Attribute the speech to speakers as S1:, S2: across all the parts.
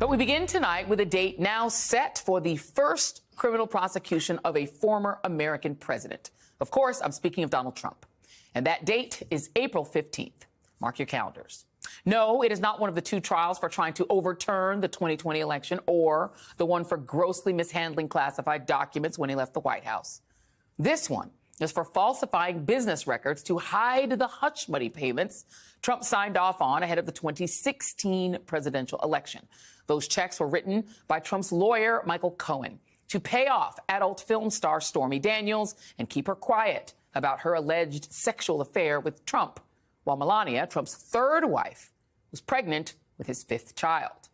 S1: But we begin tonight with a date now set for the first criminal prosecution of a former American president. Of course, I'm speaking of Donald Trump. And that date is April 15th. Mark your calendars. No, it is not one of the two trials for trying to overturn the 2020 election or the one for grossly mishandling classified documents when he left the White House. This one is for falsifying business records to hide the hush money payments Trump signed off on ahead of the 2016 presidential election. Those checks were written by Trump's lawyer, Michael Cohen, to pay off adult film star Stormy Daniels and keep her quiet about her alleged sexual affair with Trump, while Melania, Trump's third wife, was pregnant with his fifth child.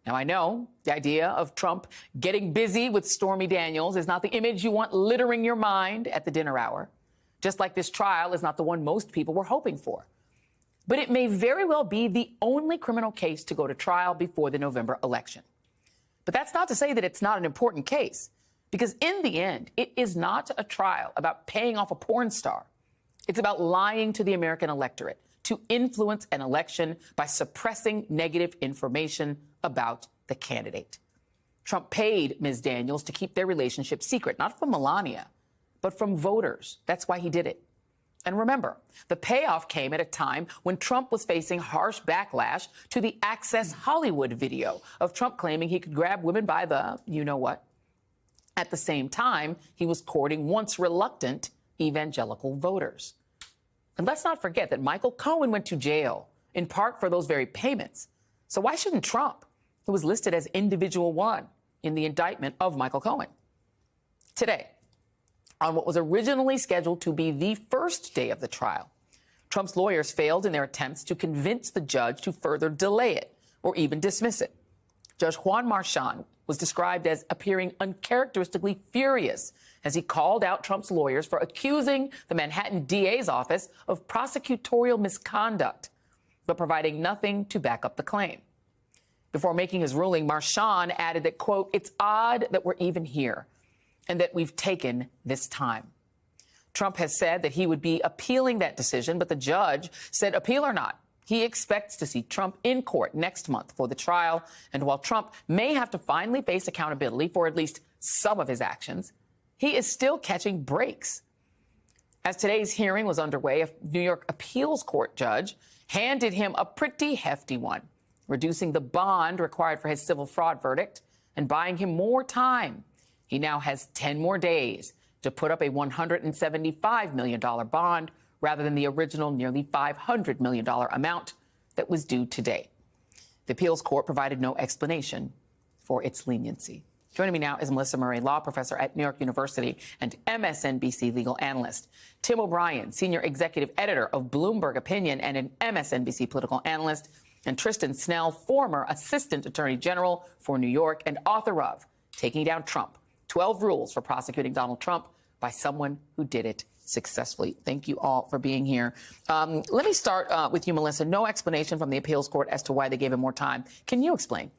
S1: Now, I know the idea of Trump getting busy with Stormy Daniels is not the image you want littering your mind at the dinner hour, just like this trial is not the one most people were hoping for. But it may very well be the only criminal case to go to trial before the November election. But that's not to say that it's not an important case, because in the end, it is not a trial about paying off a porn star. It's about lying to the American electorate to influence an election by suppressing negative information about the candidate. Trump paid Ms. Daniels to keep their relationship secret, not from Melania, but from voters. That's why he did it. And remember, the payoff came at a time when Trump was facing harsh backlash to the Access Hollywood video of Trump claiming he could grab women by the you-know-what. At the same time, he was courting once reluctant evangelical voters. And let's not forget that Michael Cohen went to jail, in part for those very payments. So why shouldn't Trump, who was listed as individual one in the indictment of Michael Cohen? Today, on what was originally scheduled to be the first day of the trial, Trump's lawyers failed in their attempts to convince the judge to further delay it or even dismiss it. Judge Juan Marchand was described as appearing uncharacteristically furious as he called out Trump's lawyers for accusing the Manhattan DA's office of prosecutorial misconduct, but providing nothing to back up the claim. Before making his ruling, Marchand added that, quote, "It's odd that we're even here and that we've taken this time." Trump has said that he would be appealing that decision, but the judge said, appeal or not, he expects to see Trump in court next month for the trial. And while Trump may have to finally face accountability for at least some of his actions, he is still catching breaks. As today's hearing was underway, a New York appeals court judge handed him a pretty hefty one, reducing the bond required for his civil fraud verdict and buying him more time. He now has 10 more days to put up a $175 million bond rather than the original nearly $500 million amount that was due today. The appeals court provided no explanation for its leniency. Joining me now is Melissa Murray, law professor at New York University and MSNBC legal analyst. Tim O'Brien, senior executive editor of Bloomberg Opinion and an MSNBC political analyst. And Tristan Snell, former assistant attorney general for New York and author of Taking Down Trump, 12 Rules for Prosecuting Donald Trump by Someone Who Did It Successfully. Thank you all for being here. Let me start with you, Melissa. No explanation from the appeals court as to why they gave him more time. Can you explain?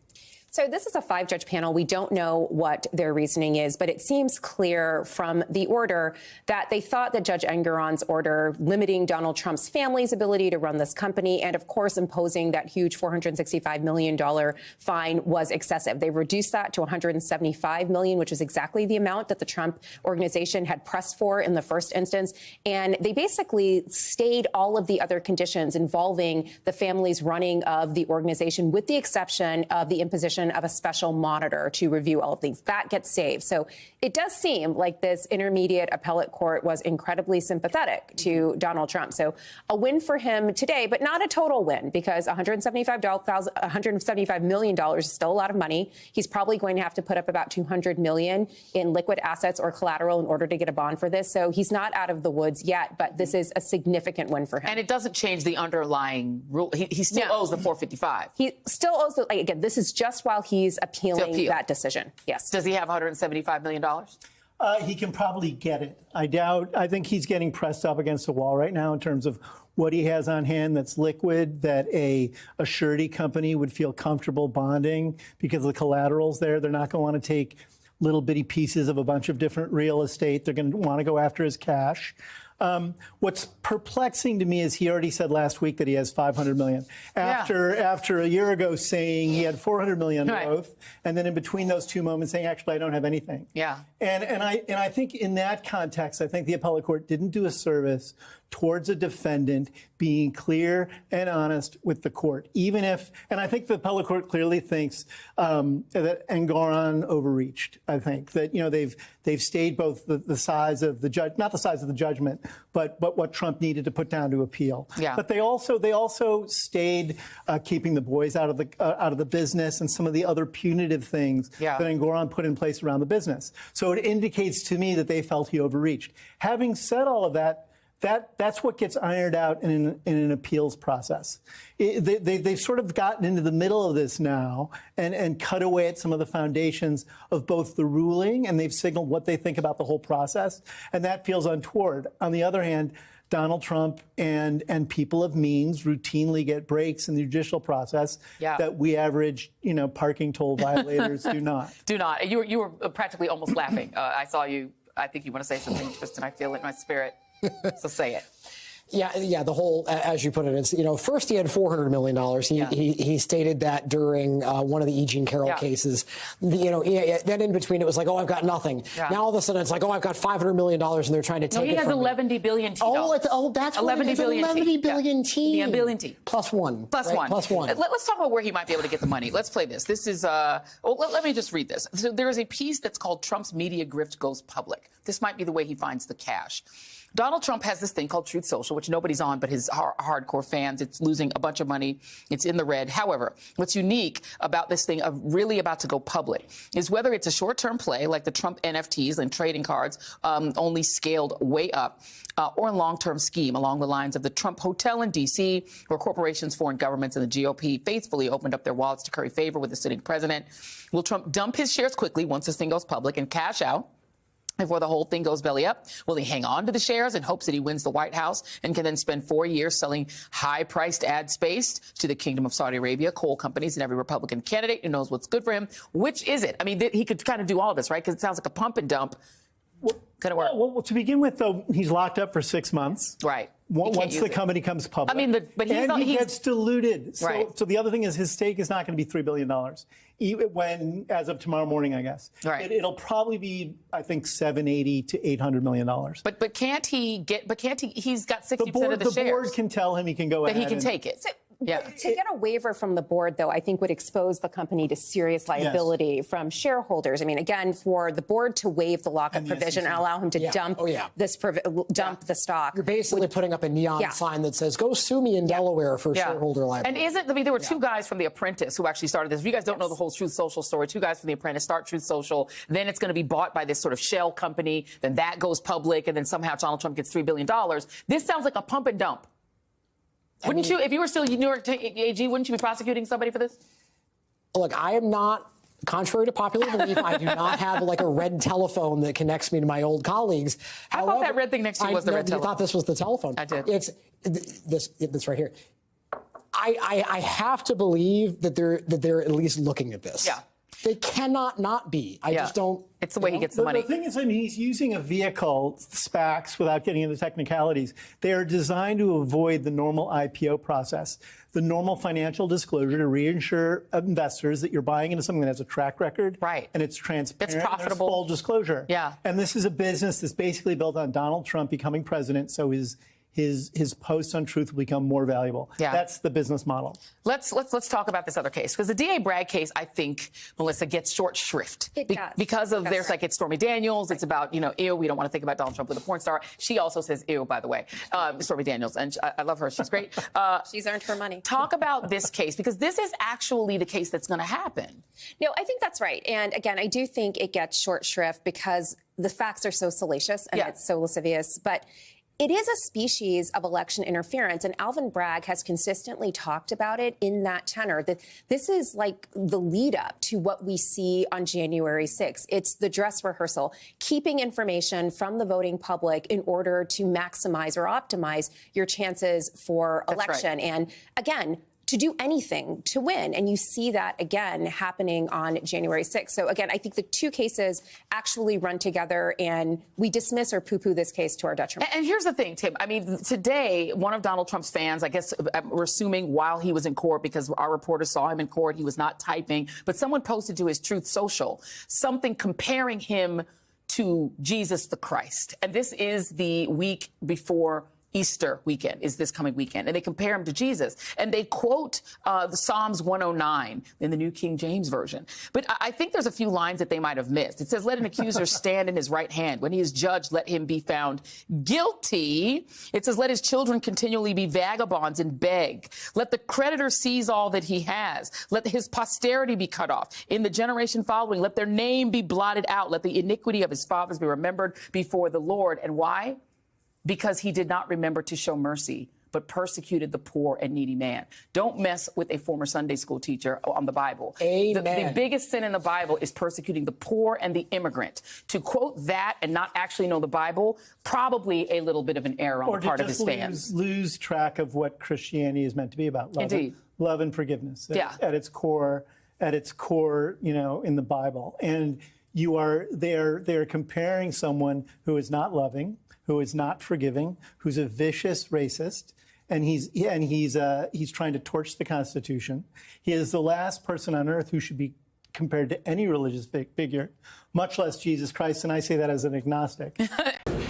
S2: So this is a 5-judge panel. We don't know what their reasoning is, but it seems clear from the order that they thought that Judge Engoron's order limiting Donald Trump's family's ability to run this company and, of course, imposing that huge $465 million fine was excessive. They reduced that to $175 million, which is exactly the amount that the Trump organization had pressed for in the first instance. And they basically stayed all of the other conditions involving the family's running of the organization, with the exception of the imposition of a special monitor to review all of things. That gets saved. So it does seem like this intermediate appellate court was incredibly sympathetic to Donald Trump. So a win for him today, but not a total win, because $175 million is still a lot of money. He's probably going to have to put up about $200 million in liquid assets or collateral in order to get a bond for this. So he's not out of the woods yet, but this is a significant win for him.
S1: And it doesn't change the underlying rule. He still owes the $455.
S2: He still owes the, again, this is just while he's appealing that decision. Yes.
S1: Does he have $175 million?
S3: He can probably get it. I think he's getting pressed up against the wall right now in terms of what he has on hand that's liquid, that a surety company would feel comfortable bonding because of the collaterals there. They're not going to want to take little bitty pieces of a bunch of different real estate. They're going to want to go after his cash. What's perplexing to me is he already said last week that he has $500 million. After a year ago saying he had $400 million under oath, and then in between those two moments saying, actually, I don't have anything.
S1: Yeah.
S3: And I think in that context, I think the appellate court didn't do a service towards a defendant being clear and honest with the court, even if, and I think the appellate court clearly thinks that Engoron overreached. I think that, they've stayed both the size of the judge, not the size of the judgment, but what Trump needed to put down to appeal.
S1: Yeah.
S3: But they also stayed keeping the boys out of the business and some of the other punitive things that Engoron put in place around the business. So it indicates to me that they felt he overreached. Having said all of that, that's what gets ironed out in an appeals process. They've sort of gotten into the middle of this now and cut away at some of the foundations of both the ruling, and they've signaled what they think about the whole process, and that feels untoward. On the other hand, Donald Trump and people of means routinely get breaks in the judicial process that we average, parking toll violators do not.
S1: Do not. You were practically almost laughing. I saw you. I think you want to say something, Tristan. I feel it in my spirit. So say it.
S4: Yeah, the whole, as you put it, is, first he had $400 million. He stated that during one of the E. Jean Carroll cases. Then in between it was like, oh, I've got nothing. Now all of a sudden it's like, oh, I've got $500 million, and they're trying to take it from me.
S1: He has $11 billion.
S4: That's what it is. $11 billion.
S1: Yeah, billion.
S4: Plus one.
S1: Plus one.
S4: Plus one.
S1: Let's talk about where he might be able to get the money. Let's play this. This is, let me just read this. So there is a piece that's called Trump's Media Grift Goes Public. This might be the way he finds the cash. Donald Trump has this thing called Truth Social, which nobody's on but his hardcore fans. It's losing a bunch of money. It's in the red. However, what's unique about this thing of really about to go public is whether it's a short-term play like the Trump NFTs and trading cards, only scaled way up, or a long-term scheme along the lines of the Trump Hotel in D.C., where corporations, foreign governments, and the GOP faithfully opened up their wallets to curry favor with the sitting president. Will Trump dump his shares quickly once this thing goes public and cash out before the whole thing goes belly up? Will he hang on to the shares in hopes that he wins the White House and can then spend 4 years selling high-priced ad space to the Kingdom of Saudi Arabia, coal companies, and every Republican candidate who knows what's good for him? Which is it? I mean, he could kind of do all of this, right? Because it sounds like a pump and dump. Kind of work.
S3: Well, to begin with, though, he's locked up for 6 months.
S1: Right.
S3: Once the company comes public.
S1: I mean, but he
S3: gets diluted. So,
S1: right.
S3: So the other thing is his stake is not going to be $3 billion. Even as of tomorrow morning, I guess.
S1: Right.
S3: It'll probably be, I think, $780 to $800 million.
S1: But can't he get? But can't he? He's got 60% of the shares.
S3: The board can tell him he can go ahead.
S1: That he can take it. Yeah.
S2: To get a waiver from the board, though, I think would expose the company to serious liability from shareholders. I mean, again, for the board to waive the lockup provision and allow him to dump the stock.
S4: You're basically putting up a neon sign that says, go sue me in Delaware for shareholder liability.
S1: And there were two guys from The Apprentice who actually started this. If you guys don't know the whole Truth Social story, two guys from The Apprentice start Truth Social. Then it's going to be bought by this sort of shell company. Then that goes public. And then somehow Donald Trump gets $3 billion. This sounds like a pump and dump. Wouldn't you, if you were still New York AG, wouldn't you be prosecuting somebody for this?
S4: Look, I am not, contrary to popular belief, I do not have like a red telephone that connects me to my old colleagues.
S1: I thought that red thing next to you was the red telephone.
S4: You thought this was the telephone.
S1: I did.
S4: It's this right here. I have to believe that they're at least looking at this.
S1: Yeah.
S4: They cannot not be. I just don't.
S1: It's the way he gets the money.
S3: The thing is, I mean, he's using a vehicle, SPACs, without getting into technicalities. They are designed to avoid the normal IPO process, the normal financial disclosure to reassure investors that you're buying into something that has a track record.
S1: Right.
S3: And it's transparent.
S1: It's profitable.
S3: Full disclosure.
S1: Yeah.
S3: And this is a business that's basically built on Donald Trump becoming president, so his posts on Truth will become more valuable.
S1: Yeah.
S3: That's the business model.
S1: Let's talk about this other case, because the DA Bragg case, I think, Melissa, gets short shrift.
S2: It does.
S1: Because of there's like it's Stormy Daniels. It's about, ew, we don't want to think about Donald Trump with a porn star. She also says ew, by the way, Stormy Daniels, and I love her. She's great.
S2: She's earned her money.
S1: Talk about this case, because this is actually the case that's going to happen.
S2: No, I think that's right. And again, I do think it gets short shrift because the facts are so salacious and it's so lascivious. But it is a species of election interference, and Alvin Bragg has consistently talked about it in that tenor, that this is like the lead up to what we see on January 6th. It's the dress rehearsal, keeping information from the voting public in order to maximize or optimize your chances for election.
S1: Right.
S2: And again, to do anything to win. And you see that again happening on January 6th. So again, I think the two cases actually run together, and we dismiss or poo-poo this case to our detriment.
S1: And here's the thing, Tim. I mean, today, one of Donald Trump's fans, I guess we're assuming while he was in court, because our reporters saw him in court, he was not typing, but someone posted to his Truth Social something comparing him to Jesus the Christ. And this is the week before Easter weekend, is this coming weekend, and they compare him to Jesus, and they quote the Psalms 109 in the New King James Version. But I think there's a few lines that they might have missed. It says, let an accuser stand in his right hand. When he is judged, let him be found guilty. It says, let his children continually be vagabonds and beg. Let the creditor seize all that he has. Let his posterity be cut off. In the generation following, let their name be blotted out. Let the iniquity of his fathers be remembered before the Lord. And why? Because he did not remember to show mercy, but persecuted the poor and needy man. Don't mess with a former Sunday school teacher on the Bible.
S4: Amen.
S1: The biggest sin in the Bible is persecuting the poor and the immigrant. To quote that and not actually know the Bible, probably a little bit of an error on the part of his fans.
S3: Lose track of what Christianity is meant to be about. Love and forgiveness. At its core, you know, in the Bible. And they're comparing someone who is not loving, who is not forgiving, who's a vicious racist, and he's trying to torch the Constitution. He is the last person on earth who should be compared to any religious figure, much less Jesus Christ, and I say that as an agnostic.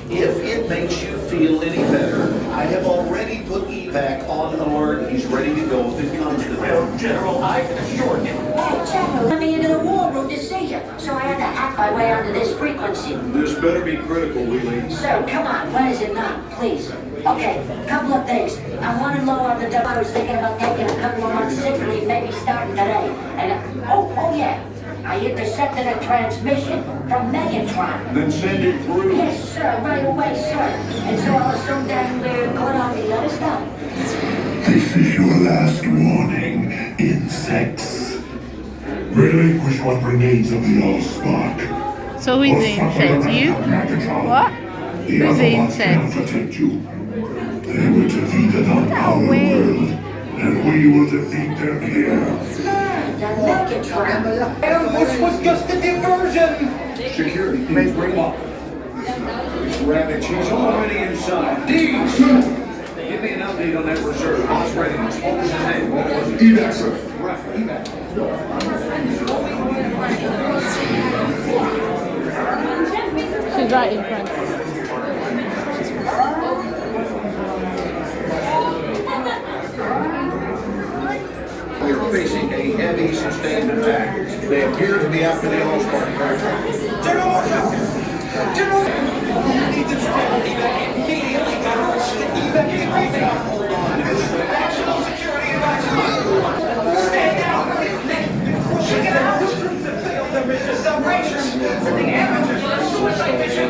S5: If it makes you feel any better, I have already put evac on alert. He's ready to go if it comes to that. General, I can assure you.
S6: Hey, General, let me into the war room to see you, so I had to hack my way onto this frequency.
S5: This better be critical, Wheelie.
S6: So, come on, when is it not, please? Okay, couple of things. I'm running low on the dough. I was thinking about taking a couple of months sick leave, maybe starting today. And, oh yeah. I intercepted a transmission from Megatron.
S5: Then send it through.
S6: Yes, sir, right away, sir. And so I was so damn good on the other stuff.
S7: This is your last warning, insects. Relinquish what remains of the Allspark.
S8: So who's the insect? You? What? Who's the insect?
S7: Protect you. They were defeated on our world, and we will defeat them here.
S5: Ambush was just a diversion. Security teams bring up. Rabbit, she's already inside. Deeds! Give me an update on that reserve. Boss readiness. What was his name? What was it?
S7: Evac, sir.
S5: Right, evac.
S8: She's right in front.
S5: We are facing a heavy, sustained attack. They appear to be after the Allspark craft. General! General! Need to evac immediately. Evac. Hold on. National security advisory. Stand down. Pushing it out. The resist operations. The amateurs. Suicide mission.